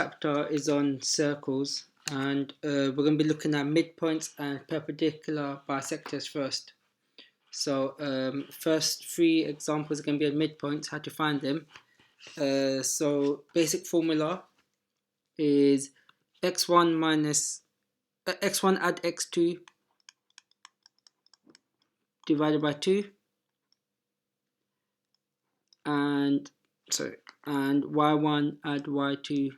Chapter is on circles, and we're going to be looking at midpoints and perpendicular bisectors first. So first three examples are going to be on midpoints, how to find them. So basic formula is x1 minus x1 add x2 divided by 2, and y1 add y2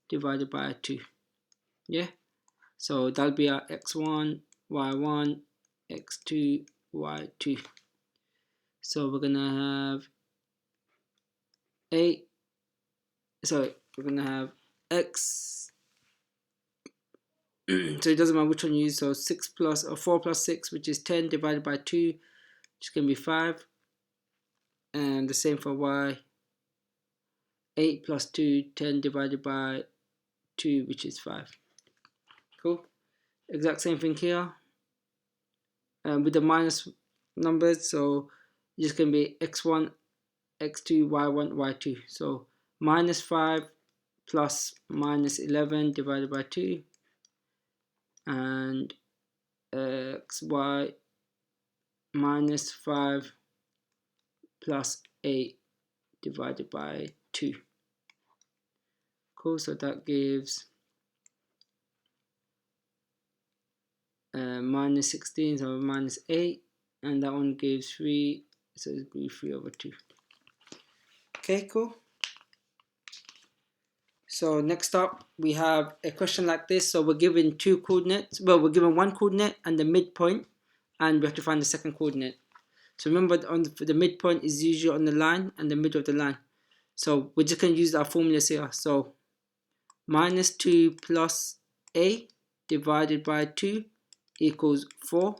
divided by 2. Yeah, so that'll be our x1, y1, x2, y2. So we're gonna have we're gonna have x. So it doesn't matter which one you use. So 4 plus 6, which is 10, divided by 2, which is gonna be 5, and the same for y. 8 plus 2, 10 divided by 2, which is 5. Cool. Exact same thing here. With the minus numbers, so it's just gonna be x1, x2, y1, y2. So minus 5 plus minus 11 divided by 2, and xy minus 5 plus 8 divided by 2. Cool, so that gives minus 16, so minus 8, and that one gives 3, so it's going to be 3 over 2. Okay, cool. So next up, we have a question like this. So we're given two coordinates. Well, we're given one coordinate and the midpoint, and we have to find the second coordinate. So remember, the midpoint is usually on the line and the middle of the line. So we're just going to use our formulas here. So minus 2 plus a divided by 2 equals 4.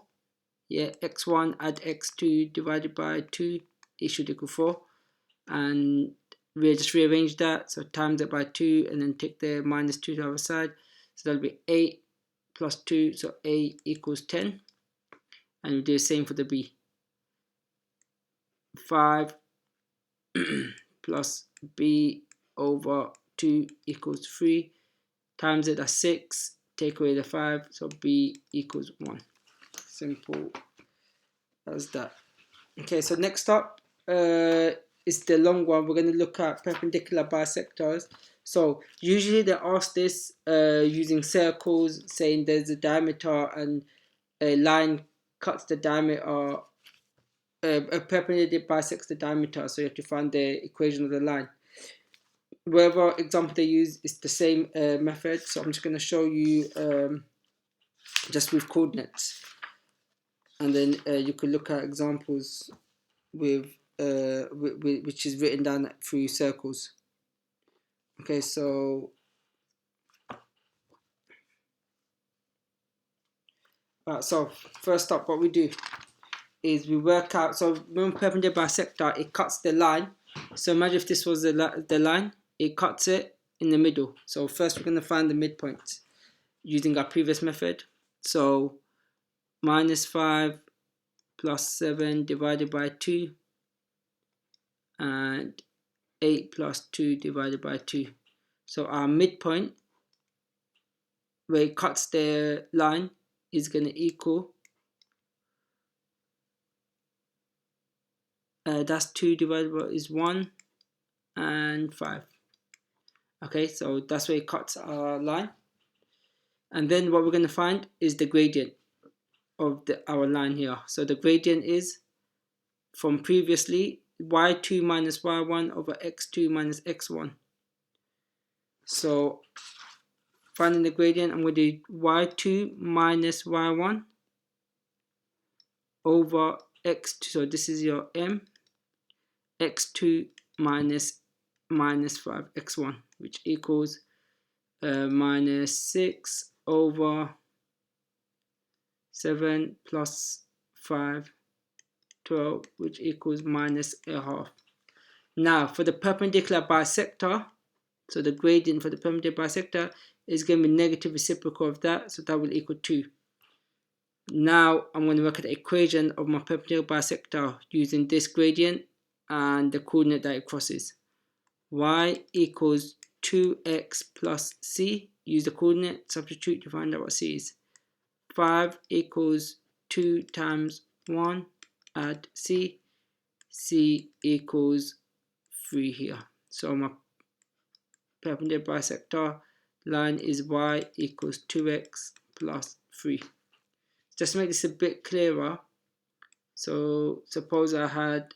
Yeah, x1 add x2 divided by 2, it should equal 4. And we'll just rearrange that, so times it by 2 and then take the minus 2 to the other side. So that'll be 8 plus 2, so a equals 10. And we do the same for the b. 5 plus b over 2 equals 3. Times it, that's 6. Take away the 5, so b equals 1. Simple as that. Okay, so next up is the long one. We're going to look at perpendicular bisectors. So usually they ask this using circles, saying there's a diameter and a line cuts the diameter, a perpendicular bisects the diameter, so you have to find the equation of the line. Whatever example they use is the same method, so I'm just going to show you just with coordinates, and then you could look at examples with which is written down through circles. Okay, so so first up, what we do is we work out. So when perpendicular bisector, it cuts the line. So imagine if this was the line, it cuts it in the middle. So first we're going to find the midpoint using our previous method. So minus 5 plus 7 divided by 2, and 8 plus 2 divided by 2. So our midpoint, where it cuts the line, is going to equal, that's 2 divided by is 1 and 5. Okay, so that's where it cuts our line. And then what we're going to find is the gradient of our line here. So the gradient is, from previously, y2 minus y1 over x2 minus x1. So finding the gradient, I'm going to do y2 minus y1 over x2, so this is your m, x2 minus 5 x1, which equals minus 6 over 7 plus 5, 12, which equals minus a half. Now for the perpendicular bisector, so the gradient for the perpendicular bisector is going to be negative reciprocal of that, so that will equal 2. Now I'm going to work at the equation of my perpendicular bisector using this gradient and the coordinate that it crosses. Y equals 2x plus c. Use the coordinate, substitute to find out what c is. 5 equals 2 times 1, add c. C equals 3 here. So my perpendicular bisector line is y equals 2x plus 3. Just to make this a bit clearer, so suppose I had,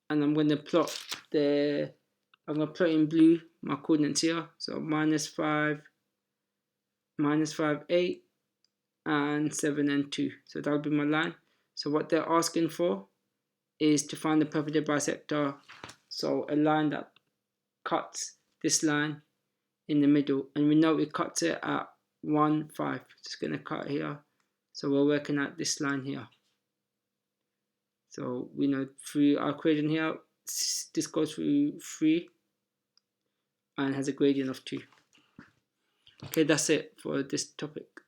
and I'm going to plot I'm going to plot in blue my coordinates here. So -5, -5, 8, and 7 and 2. So that'll be my line. So what they're asking for is to find the perpendicular bisector. So a line that cuts this line in the middle, and we know it cuts it at 1, 5. Just going to cut here. So we're working at this line here. So we know through our equation here, this goes through 3 and has a gradient of 2. Okay, that's it for this topic.